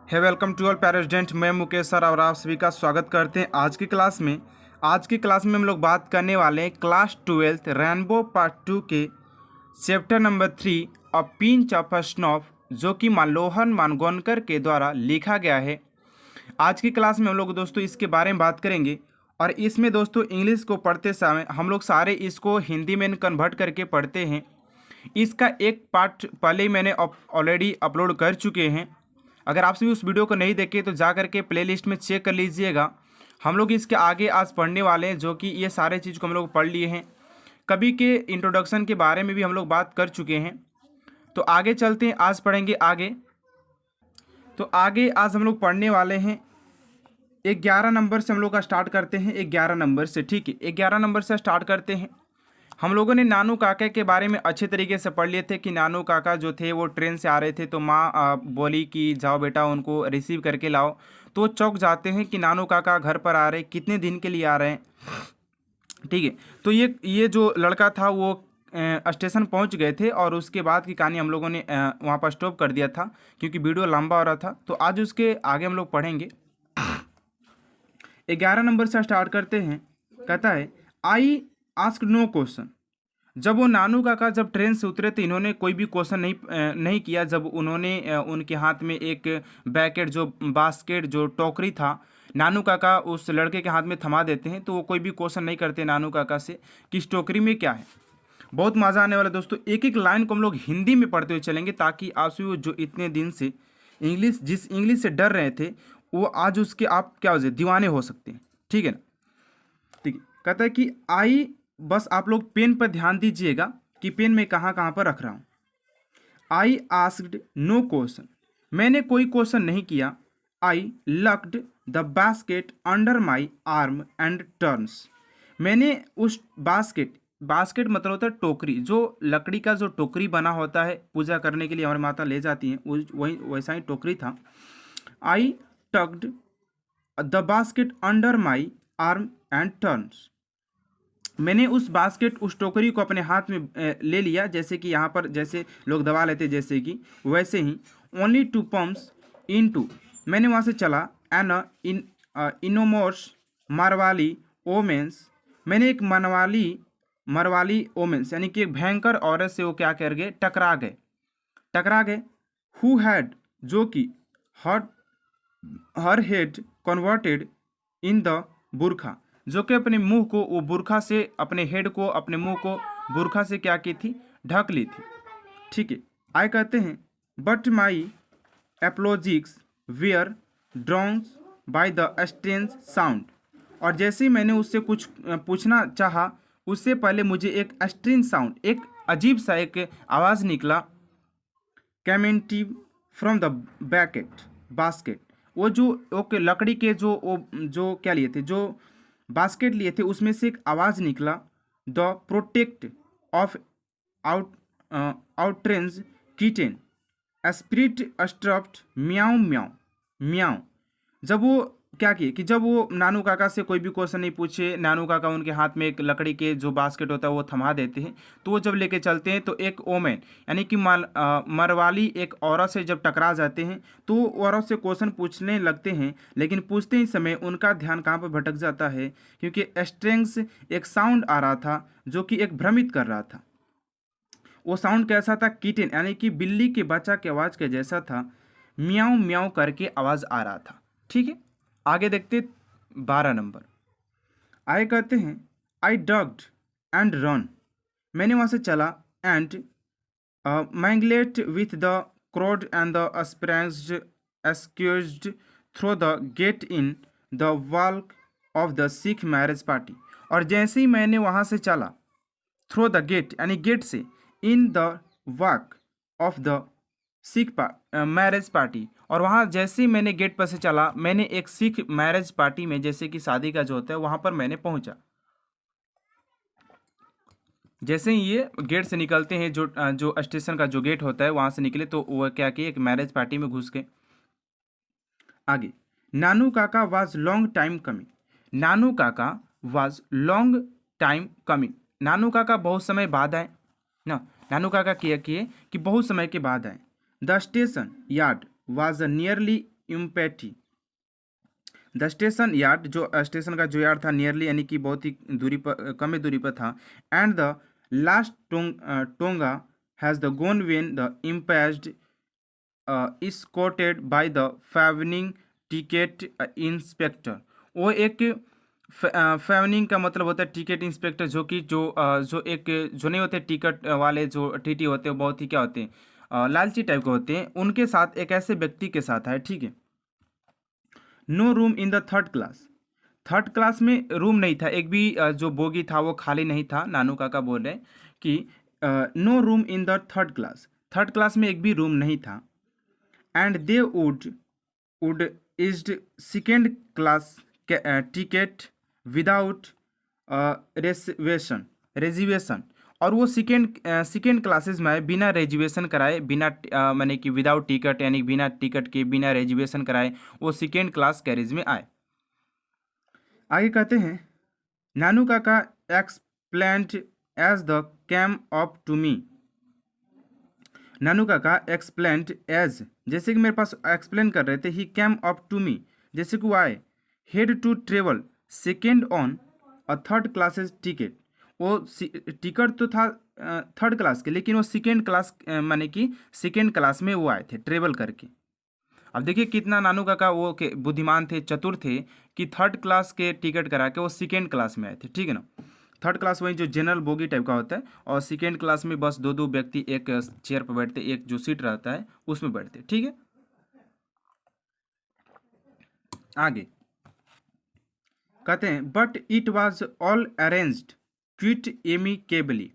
है welcome to all parents. मैं Mukesh sir और आप सभी का स्वागत करते हैं आज की क्लास में हम लोग बात करने वाले हैं क्लास 12 रेनबो पार्ट 2 के chapter number 3 a pinch of snuff, जो कि मनमोहन मालवणकर के द्वारा लिखा गया है। आज की क्लास में हम लोग दोस्तों इसके बारे में बात करेंगे और इसमें दोस्तों इंग्लिश को पढ़ते समय हम लोग सारे इसको हिंदी में कन्वर्ट करके पढ़ते हैं। इसका एक पार्ट पहले ही मैंने ऑलरेडी अपलोड कर चुके हैं। अगर आप सभी उस वीडियो को नहीं देखे तो जा करके प्लेलिस्ट में चेक कर लीजिएगा। हम लोग इसके आगे आज पढ़ने वाले हैं, जो कि ये सारे चीज़ को हम लोग पढ़ लिए हैं। कभी के इंट्रोडक्शन के बारे में भी हम लोग बात कर चुके हैं। तो आगे चलते हैं, आज पढ़ेंगे आगे। तो आगे आज हम लोग पढ़ने वाले हैं 11 नंबर से हम लोग का स्टार्ट करते हैं। 11 नंबर से, ठीक है, 11 नंबर से स्टार्ट करते हैं। हम लोगों ने नानू काका के बारे में अच्छे तरीके से पढ़ लिए थे कि नानू काका जो थे वो ट्रेन से आ रहे थे, तो माँ बोली कि जाओ बेटा उनको रिसीव करके लाओ। तो वो चौंक जाते हैं कि नानू काका घर पर आ रहे, कितने दिन के लिए आ रहे हैं, ठीक है। तो ये जो लड़का था वो स्टेशन पहुंच गए थे और उसके बाद की कहानी हम लोगों ने वहाँ पर स्टॉप कर दिया था क्योंकि वीडियो लंबा हो रहा था। तो आज उसके आगे हम लोग पढ़ेंगे। 11 नंबर से स्टार्ट करते हैं। कहता है आई आस्क नो क्वेश्चन। जब वो नानू काका जब ट्रेन से उतरे तो इन्होंने कोई भी क्वेश्चन नहीं किया। जब उन्होंने उनके हाथ में एक बैकेट जो बास्केट जो टोकरी था, नानू काका उस लड़के के हाथ में थमा देते हैं, तो वो कोई भी क्वेश्चन नहीं करते नानू काका से कि इस टोकरी में क्या है। बहुत मज़ा आने वाला दोस्तों। एक एक लाइन को हम लोग हिंदी में पढ़ते हुए चलेंगे ताकि आप सभी जो इतने दिन से जिस इंग्लिश से डर रहे थे वो आज उसके आप क्या हो जाए, दीवाने हो सकते हैं, ठीक है ना। ठीक है, कहता है कि आई, बस आप लोग पेन पर ध्यान दीजिएगा कि पेन मैं कहाँ कहाँ पर रख रहा हूँ। आई आस्क्ड नो क्वेश्चन, मैंने कोई क्वेश्चन नहीं किया। I locked the basket under my arm and turns, मैंने उस बास्केट मतलब होता है टोकरी, जो लकड़ी का जो टोकरी बना होता है पूजा करने के लिए हमारी माता ले जाती हैं, वही वैसा ही टोकरी था। I tucked the basket under my arm and turns, मैंने उस टोकरी को अपने हाथ में ले लिया, जैसे कि यहाँ पर जैसे लोग दबा लेते जैसे कि वैसे ही। Only two pumps into, मैंने वहाँ से चला। एन इनोमोर्स मारवाली ओमेंस, मैंने एक मरवाली ओमेंस यानी कि एक भयंकर औरत से वो क्या कर गए, टकरा गए। हु हैड, जो कि हर हेड कन्वर्टेड इन द बुरखा, जो कि अपने मुंह को वो बुरखा से, अपने हेड को, अपने मुंह को बुरखा से क्या की थी, ढक ली थी, ठीक है। आए कहते हैं but my apologies were drowned by the strange sound, और जैसे ही मैंने उससे कुछ पूछना चाहा उससे पहले मुझे एक स्ट्रेंज साउंड, एक अजीब सा एक आवाज़ निकला, कैमेंटिव फ्रॉम द बास्केट, वो जो ओके लकड़ी के जो क्या लिए थे, जो बास्केट लिए थे उसमें से एक आवाज़ निकला, the protest of outraged kitten spirit स्ट्रप्ट म्याऊ म्याऊ म्याऊ। जब वो क्या किए कि जब वो नानू काका से कोई भी क्वेश्चन नहीं पूछे, नानू काका उनके हाथ में एक लकड़ी के जो बास्केट होता है वो थमा देते हैं। तो वो जब लेके चलते हैं तो एक ओमेन यानी कि मरवाली एक औरत से जब टकरा जाते हैं तो वो औरत से क्वेश्चन पूछने लगते हैं, लेकिन पूछते ही समय उनका ध्यान कहाँ पर भटक जाता है, क्योंकि स्ट्रेंग्स एक साउंड आ रहा था जो कि एक भ्रमित कर रहा था। वो साउंड कैसा था, किटेन यानी कि बिल्ली के बच्चा की आवाज़ के जैसा था, म्याऊ म्याऊ करके आवाज़ आ रहा था, ठीक है। आगे देखते 12 नंबर। आए कहते हैं आई डग्ड एंड रन, मैंने वहाँ से चला। And mingled with the crowd and the sprang squeezed through the gate in the walk of the Sikh marriage party, और जैसे ही मैंने वहाँ से चला, थ्रू द गेट यानी गेट से, in the walk of the Sikh marriage party, और वहाँ जैसे ही मैंने गेट पर से चला, मैंने एक सिख मैरिज पार्टी में, जैसे कि शादी का जो होता है वहाँ पर मैंने पहुँचा। जैसे ही ये गेट से निकलते हैं, जो स्टेशन का जो गेट होता है वहाँ से निकले, तो वो क्या किए, एक मैरिज पार्टी में घुस गए। आगे नानू काका वाज लॉन्ग टाइम कमिंग, नानू काका वाज लॉन्ग टाइम कमिंग, नानू काका बहुत समय बाद आए ना, नानू काका किए कि बहुत समय के बाद आए। The station yard was nearly empty. The station yard, जो स्टेशन का जो यार्ड था, नियरली यानी कि बहुत ही दूरी पर, कम ही दूरी पर था। And the last tonga has the gone when the impeached is coated by the fawning ticket inspector. वो एक फैवनिंग का मतलब होता है टिकट इंस्पेक्टर, जो कि जो एक जो नहीं होते टिकट वाले, जो टीटी होते हैं, बहुत ही क्या होते हैं, लालची टाइप के होते हैं, उनके साथ एक ऐसे व्यक्ति के साथ है, ठीक है। No room in the third class. Third class में रूम नहीं था, एक भी जो बोगी था वो खाली नहीं था। नानू काका बोल रहे कि no room in the third class, third class में एक भी रूम नहीं था। And they would issued second class ticket without reservation. और वो सेकेंड क्लासेस में आए बिना रिजर्वेशन कराए, बिना माने कि विदाउट टिकट, यानी बिना टिकट के, बिना रिजर्वेशन कराए वो सेकेंड क्लास कैरेज में आए। आगे कहते हैं, नानू काका explained as the came up to me. Nanu काका एक्सप्लेन्ड एज, जैसे कि मेरे पास एक्सप्लेन कर रहे थे, he came up to me, जैसे कि वो आए। Had to travel second on a third classes ticket. वो टिकट तो था थर्ड क्लास के, लेकिन वो सेकेंड क्लास माने कि सेकेंड क्लास में वो आए थे ट्रेवल करके। अब देखिए कितना नानू काका वो के बुद्धिमान थे, चतुर थे, कि थर्ड क्लास के टिकट करा के वो सेकेंड क्लास में आए थे, ठीक है ना। थर्ड क्लास वही जो जनरल बोगी टाइप का होता है, और सेकेंड क्लास में बस दो दो व्यक्ति एक चेयर पर बैठते, एक जो सीट रहता है उसमें बैठते, ठीक है। आगे कहते हैं, but it was all arranged quit amicably.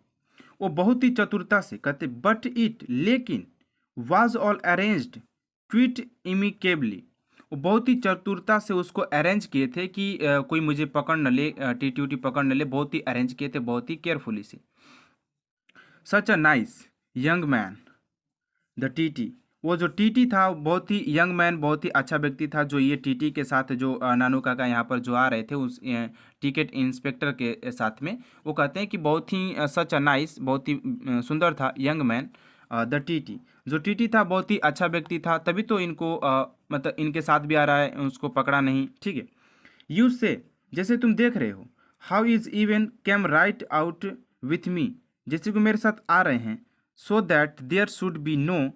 वो बहुत ही चतुरता से, कहते बट इट, लेकिन, वॉज ऑल अरेंज्ड क्विट इमिकेबली, वो बहुत ही चतुरता से उसको अरेंज किए थे कि कोई मुझे पकड़ न ले, टीटी उटी पकड़ न ले, बहुत ही अरेंज किए थे, बहुत ही केयरफुली से। Such a nice young man the TT. वो जो टीटी था बहुत ही यंग मैन, बहुत ही अच्छा व्यक्ति था, जो ये टीटी के साथ जो नानू काका यहाँ पर जो आ रहे थे उस टिकट इंस्पेक्टर के साथ में, वो कहते हैं कि बहुत ही सच अ नाइस, बहुत ही सुंदर था यंग मैन द टीटी। जो टीटी था बहुत ही अच्छा व्यक्ति था, तभी तो इनको मतलब इनके साथ भी आ रहा है, उसको पकड़ा नहीं, ठीक है। यू से, जैसे तुम देख रहे हो, how is even came right out with me, जैसे कि मेरे साथ आ रहे हैं, so that there should be no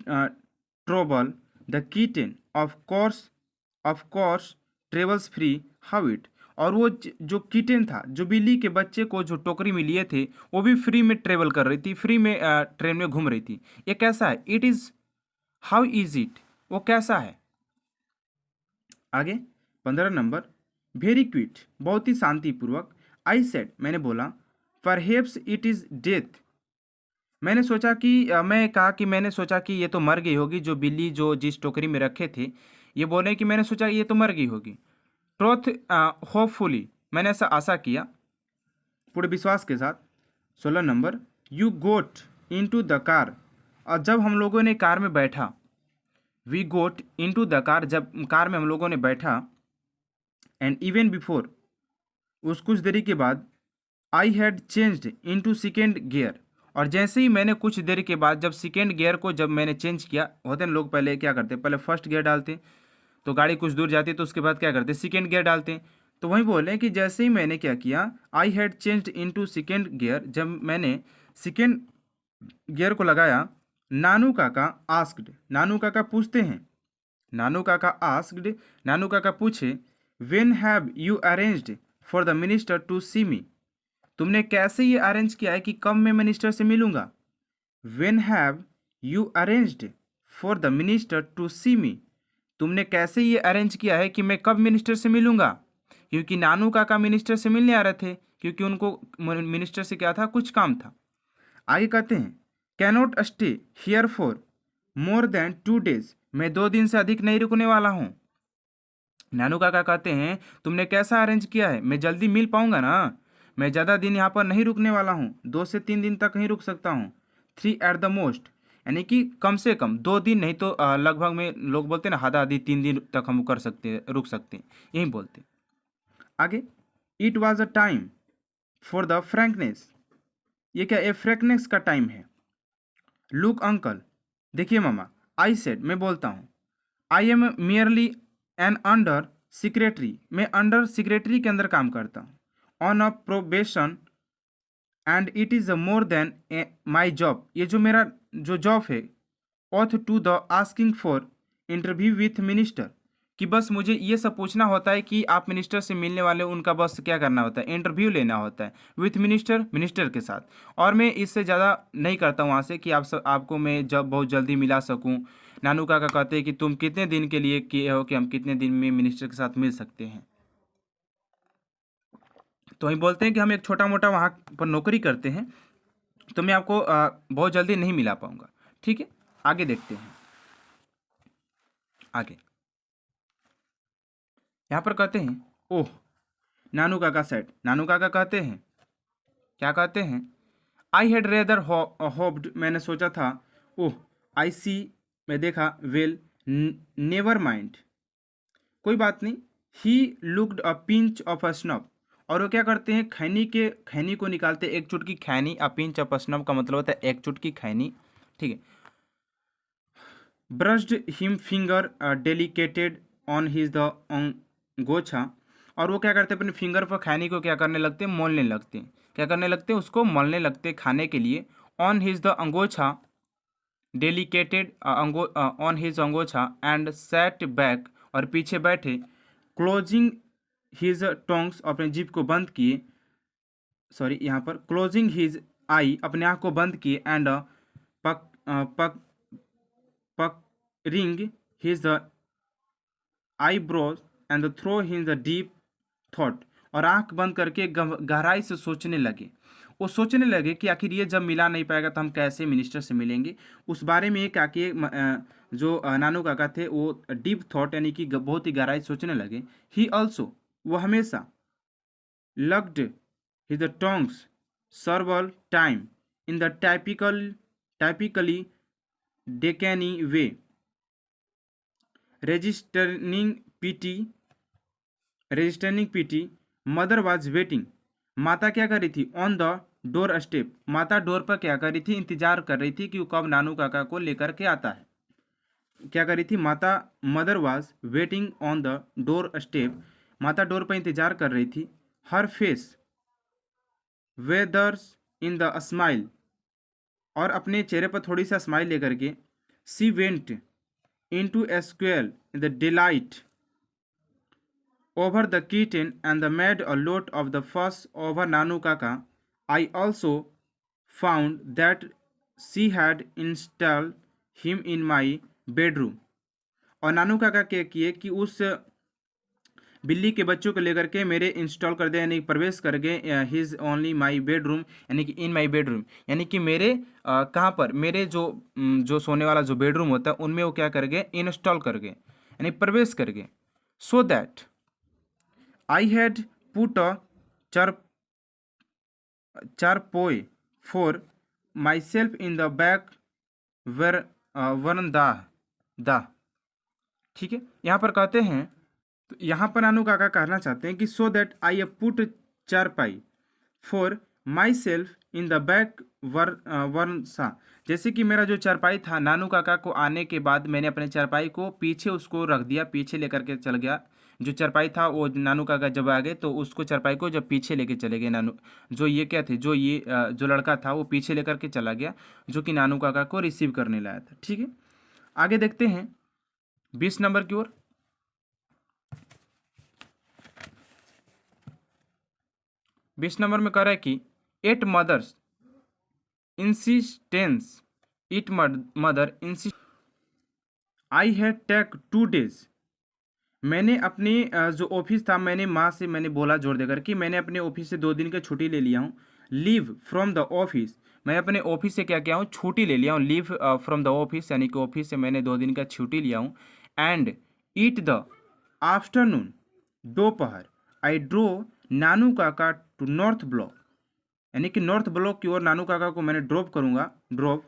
trouble the kitten of course travels free how it. और वो जो कीटन था, जो बिल्ली के बच्चे को जो टोकरी में लिए थे, वो भी फ्री में ट्रेवल कर रही थी, फ्री में ट्रेन में घूम रही थी। ये कैसा है, it is, how is it, वो कैसा है। आगे 15 नंबर, वेरी क्विट, बहुत ही शांतिपूर्वक। आई सेड, मैंने बोला, परहेप्स इट इज़ डेथ। मैंने सोचा कि मैं कहा कि मैंने सोचा कि ये तो मर गई होगी, जो बिल्ली जो जिस टोकरी में रखे थे, ये बोले कि मैंने सोचा ये तो मर गई होगी। ट्रोथ होपफुली, मैंने ऐसा आशा किया पूरे विश्वास के साथ। 16 number, you got into the car. और जब हम लोगों ने कार में बैठा, we got into the car, जब कार में हम लोगों ने बैठा, एंड इवन बिफोर, उस कुछ देरी के बाद, I had changed into second gear. और जैसे ही मैंने कुछ देर के बाद जब सेकेंड गियर को जब मैंने चेंज किया, होते हैं लोग पहले क्या करते, पहले फर्स्ट गियर डालते, तो गाड़ी कुछ दूर जाती है, तो उसके बाद क्या करते, सेकेंड गियर डालते हैं। तो वही बोले कि जैसे ही मैंने क्या किया, आई had changed into second gear, जब मैंने सेकेंड गियर को लगाया, नानू काका आस्क्ड, नानू काका पूछते हैं, नानू काका आस्क्ड, नानू काका पूछे, when have you arranged for the minister to see me. तुमने कैसे ये अरेंज किया है कि कब मैं मिनिस्टर से मिलूंगा। When have you arranged for the minister to see me, तुमने कैसे ये अरेंज किया है कि मैं कब मिनिस्टर से मिलूंगा। क्योंकि नानू काका मिनिस्टर से मिलने आ रहे थे, क्योंकि उनको मिनिस्टर से क्या था, कुछ काम था। आगे कहते हैं, cannot stay here for more than 2 days, मैं 2 दिन से अधिक नहीं रुकने वाला हूँ। नानू काका कहते हैं, तुमने कैसा अरेंज किया है, मैं जल्दी मिल पाऊंगा ना, मैं ज़्यादा दिन यहाँ पर नहीं रुकने वाला हूँ, 2 से 3 दिन तक ही रुक सकता हूँ, 3 एट द मोस्ट, यानी कि कम से कम 2 दिन, नहीं तो लगभग में लोग बोलते हैं ना, आधा आधी 3 दिन तक हम कर सकते हैं, रुक सकते हैं, यही बोलते हैं। आगे, it was a time for the frankness, ये क्या, ये फ्रैंकनेस का टाइम है। लुक अंकल, देखिए मामा, आई सेड, मैं बोलता हूँ, I am merely an under secretary, मैं अंडर सेक्रेटरी के अंदर काम करता हूँ, on a probation and it is more than my job, ये जो मेरा जो जॉब है, oath to the asking for interview with minister, कि बस मुझे ये सब पूछना होता है कि आप मिनिस्टर से मिलने वाले, उनका बस क्या करना होता है, इंटरव्यू लेना होता है विथ मिनिस्टर, मिनिस्टर के साथ, और मैं इससे ज़्यादा नहीं करता हूँ वहाँ से कि आपको मैं जब बहुत जल्दी मिला सकूँ। नानू काका कहते हैं कि तुम कितने दिन के लिए किए हो कि हम कितने दिन में मिनिस्टर के साथ मिल सकते हैं। तो हम बोलते हैं कि हम एक छोटा मोटा वहाँ पर नौकरी करते हैं, तो मैं आपको बहुत जल्दी नहीं मिला पाऊँगा। ठीक है, आगे देखते हैं। आगे यहाँ पर कहते हैं, ओह नानू काका सेड, नानू काका कहते हैं, क्या कहते हैं, आई हैड रेदर होप्ड, मैंने सोचा था, ओह आई सी, मैं देखा, वेल नेवर माइंड, कोई बात नहीं, he looked a pinch of a snub, और वो क्या करते हैं, खैनी को निकालते, एक चुटकी खैनी, a pinch of a snub का मतलब होता है एक चुटकी खैनी। ठीक है, brushed him finger delicately on his the गोछा, और वो क्या करते हैं, अपने फिंगर पर खैनी को क्या करने लगते हैं, मोलने लगते हैं, क्या करने लगते हैं, उसको मलने लगते हैं खाने के लिए। On his the angocha delicately on his angocha and set back, और पीछे बैठे, क्लोजिंग हिज टोंग्स, अपने जीभ को बंद किए, सॉरी यहाँ पर क्लोजिंग हिज आई, अपने आँख को बंद किए, and puck puck puck ring his eyebrows and throw his the deep thought, और आंख बंद करके गहराई से सोचने लगे, वो सोचने लगे कि आखिर ये जब मिला नहीं पाएगा तो हम कैसे मिनिस्टर से मिलेंगे। उस बारे में क्या कि जो नानू काका थे वो डीप थॉट यानी कि बहुत ही गहराई सोचने लगे। ही ऑल्सो, वो हमेशा, lugged his tongues several time in the typically Deccani way, registering pity, mother was waiting, माता क्या कर रही थी, ऑन द डोर स्टेप, माता डोर पर क्या कर रही थी, इंतजार कर रही थी कि वो कब नानू काका को लेकर के आता है। क्या कर रही थी माता, mother was waiting on the doorstep, माता डोर पर इंतजार कर रही थी। Her face weathers in the smile, और अपने चेहरे पर थोड़ी सा स्माइल लेकर के, she went into a square in the delight over the kitten and made a lot of the fuss over Nanu Kaka. I also found that she had installed him in my bedroom. और नानू काका क्या किए कि उस बिल्ली के बच्चों को लेकर के मेरे इंस्टॉल कर दे, यानी प्रवेश कर गए, हिज ओनली माई बेडरूम, यानी कि इन माई बेडरूम, यानी कि मेरे कहाँ पर, मेरे जो सोने वाला जो बेडरूम होता है उनमें वो क्या कर गए, इंस्टॉल कर गए, यानी प्रवेश कर गए। So that I had put a charpoy for myself in the back verandah. ठीक है, यहाँ पर कहते हैं, तो यहाँ पर नानू काका कहना चाहते हैं कि so that I put charpai for myself in the back verandah, जैसे कि मेरा जो चारपाई था, नानू काका को आने के बाद मैंने अपने चारपाई को पीछे उसको रख दिया, पीछे लेकर के चल गया। जो चारपाई था वो नानू काका जब आ गए तो उसको चारपाई को जब पीछे लेके चले गए, नानू जो ये क्या थे, जो लड़का था वो पीछे लेकर के चला गया, जो कि नानू काका को रिसीव करने लाया था। ठीक है, आगे देखते हैं 20 नंबर की ओर। 20 नंबर में कह रहा है कि at mother's insistence, it mother insist, I had take 2 days, मैंने अपने जो ऑफिस था, मैंने बोला जोर देकर कि मैंने अपने ऑफिस से 2 दिन की छुट्टी ले लिया हूँ। लीव फ्रॉम द ऑफिस, मैं अपने ऑफिस से क्या किया हूँ, छुट्टी ले लिया हूँ। लीव फ्रॉम द ऑफिस, यानी कि ऑफिस से मैंने 2 दिन का छुट्टी लिया हूँ। एंड ईट द आफ्टरनून, दोपहर, आई ड्रो नानू काका टू नॉर्थ ब्लॉक, यानी कि नॉर्थ ब्लॉक की ओर नानू काका को मैंने ड्रॉप करूँगा, drop.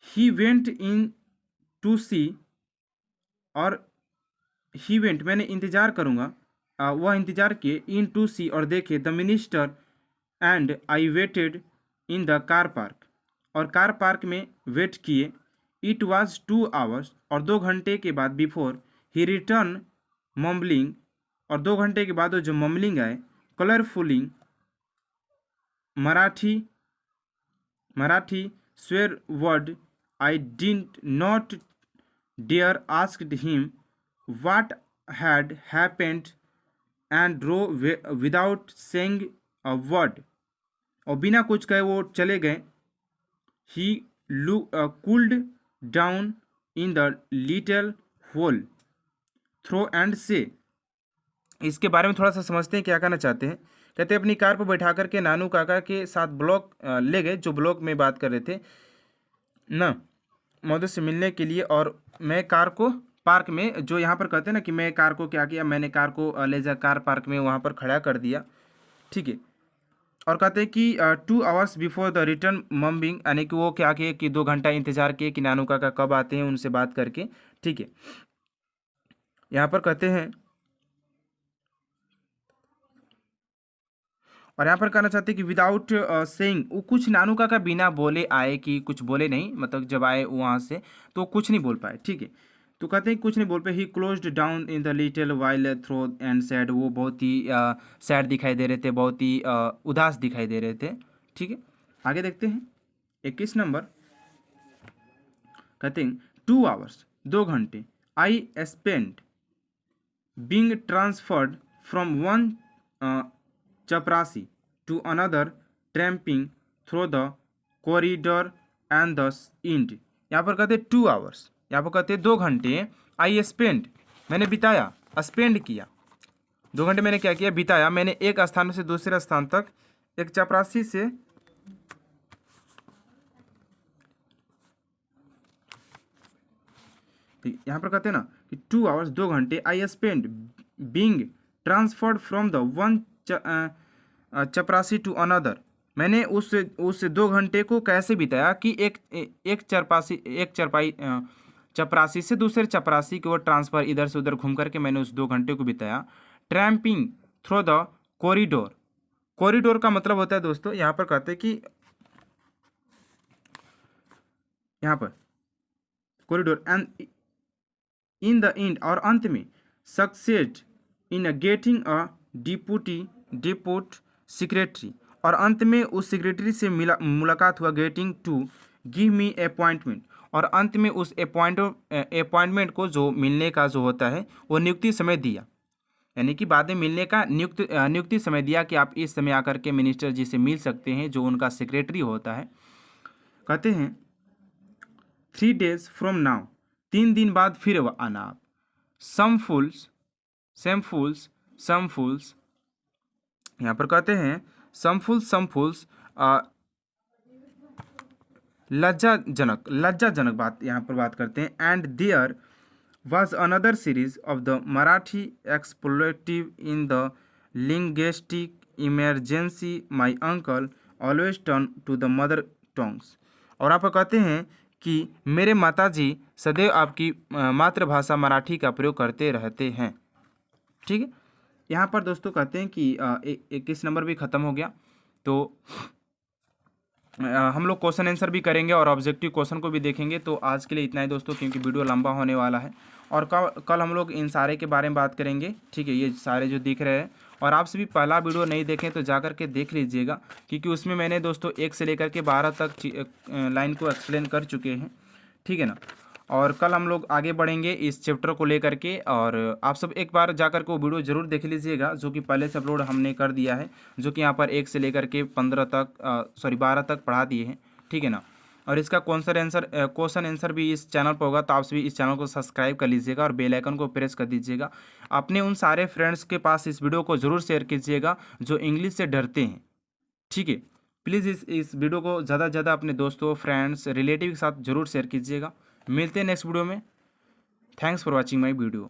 He went into see, और ही वेंट मैंने इंतजार करूँगा, वह इंतजार किए, इन टू सी और देखे, the minister, and I waited in the car park, और कार पार्क में वेट किए। इट वॉज 2 hours, और 2 घंटे के बाद बिफोर ही रिटर्न मम्बलिंग, और 2 घंटे के बाद वो जो मम्बलिंग आए, colourfully Marathi swear word, I did not dare asked him what had happened and drew without saying a word, और बिना कुछ कहे वो चले गए। He cooled down in the little hole throw and से। इसके बारे में थोड़ा सा समझते हैं क्या कहना चाहते हैं। कहते हैं अपनी कार पर बैठा करके नानू काका के साथ ब्लॉक ले गए, जो ब्लॉक में बात कर रहे थे ना, मौजूद से मिलने के लिए, और मैं कार को पार्क में, जो यहाँ पर कहते हैं ना कि मैं कार को क्या किया, मैंने कार को ले जा कार पार्क में वहाँ पर खड़ा कर दिया, ठीक है। और कहते हैं कि 2 hours बिफोर द रिटर्न मम्बिंग, यानी कि वो क्या किए कि 2 घंटा इंतजार किए कि नानू काका कब आते हैं, उनसे बात करके, ठीक है। यहाँ पर कहते हैं, और यहाँ पर कहना चाहते हैं कि विदाउट सेइंग, वो कुछ नानू काका बिना बोले आए, कि कुछ बोले नहीं, मतलब जब आए वहाँ से तो कुछ नहीं बोल पाए, ठीक है। तो कहते हैं कुछ नहीं बोल पाए। He closed down in the little while throw and said, वो बहुत ही सैड दिखाई दे रहे थे, बहुत ही उदास दिखाई दे रहे थे, ठीक है। आगे देखते हैं 21 नंबर। कहते हैं 2 hours, 2 घंटे, I spend being transferred from one chaprasi to another, tramping through the corridor and the end. यहाँ पर कहते 2 hours, यहाँ पर कहते 2 घंटे, आई स्पेंड, मैंने बिताया, स्पेंड किया, 2 घंटे मैंने क्या किया, बिताया, मैंने एक स्थान से दूसरे स्थान तक, एक चपरासी से यहाँ पर कहते हैं ना कि 2 hours, 2 घंटे, I spend being transferred from the one chaprasi to another, मैंने उस 2 घंटे को कैसे बिताया कि एक चपरासी से दूसरे चपरासी की ओर ट्रांसफर, इधर से उधर घूम करके मैंने उस 2 घंटे को बिताया। Tramping through the corridor, corridor का मतलब होता है दोस्तों, यहाँ पर कहते हैं कि यहाँ पर corridor, and in the end, और अंत में succeed in getting a deputy secretary, और अंत में उस सेक्रेटरी से मुलाकात हुआ, getting to give me appointment, और अंत में उस अपॉइंटमेंट को, जो मिलने का जो होता है, वो नियुक्ति समय दिया, यानी कि बाद में मिलने का नियुक्ति समय दिया कि आप इस समय आकर के मिनिस्टर जी से मिल सकते हैं, जो उनका सेक्रेटरी होता है। कहते हैं 3 days फ्रॉम नाउ, 3 दिन बाद फिर आना आप। सम फूल्स, यहाँ पर कहते हैं सम फूल्स लज्जाजनक बात यहाँ पर बात करते हैं। And there was another series of the Marathi expletive in the linguistic emergency, my uncle always turn to the mother tongues, और आप कहते हैं कि मेरे माताजी सदैव आपकी मातृभाषा मराठी का प्रयोग करते रहते हैं, ठीक है। यहाँ पर दोस्तों कहते हैं कि 21 नंबर भी ख़त्म हो गया, तो हम लोग क्वेश्चन आंसर भी करेंगे और ऑब्जेक्टिव क्वेश्चन को भी देखेंगे। तो आज के लिए इतना ही दोस्तों, क्योंकि वीडियो लंबा होने वाला है, और कल हम लोग इन सारे के बारे में बात करेंगे, ठीक है। ये सारे जो दिख रहे हैं, और आपसे भी पहला वीडियो नहीं देखें तो जा कर के देख लीजिएगा, क्योंकि उसमें मैंने दोस्तों 1 से लेकर के 12 तक लाइन को एक्सप्लेन कर चुके हैं, ठीक है ना। और कल हम लोग आगे बढ़ेंगे इस चैप्टर को लेकर के, और आप सब एक बार जाकर के वो वीडियो ज़रूर देख लीजिएगा, जो कि पहले से अपलोड हमने कर दिया है, जो कि यहाँ पर 1 से लेकर के 12 तक पढ़ा दिए हैं, ठीक है ना। और इसका क्वेश्चन आंसर भी इस चैनल पर होगा, तो आप सभी इस चैनल को सब्सक्राइब कर लीजिएगा और बेल आइकन को प्रेस कर दीजिएगा। अपने उन सारे फ्रेंड्स के पास इस वीडियो को ज़रूर शेयर कीजिएगा जो इंग्लिश से डरते हैं, ठीक है। प्लीज़ इस वीडियो को ज़्यादा से ज़्यादा अपने दोस्तों, फ्रेंड्स, रिलेटिव के साथ ज़रूर शेयर कीजिएगा। मिलते हैं नेक्स्ट वीडियो में। Thanks for watching my video.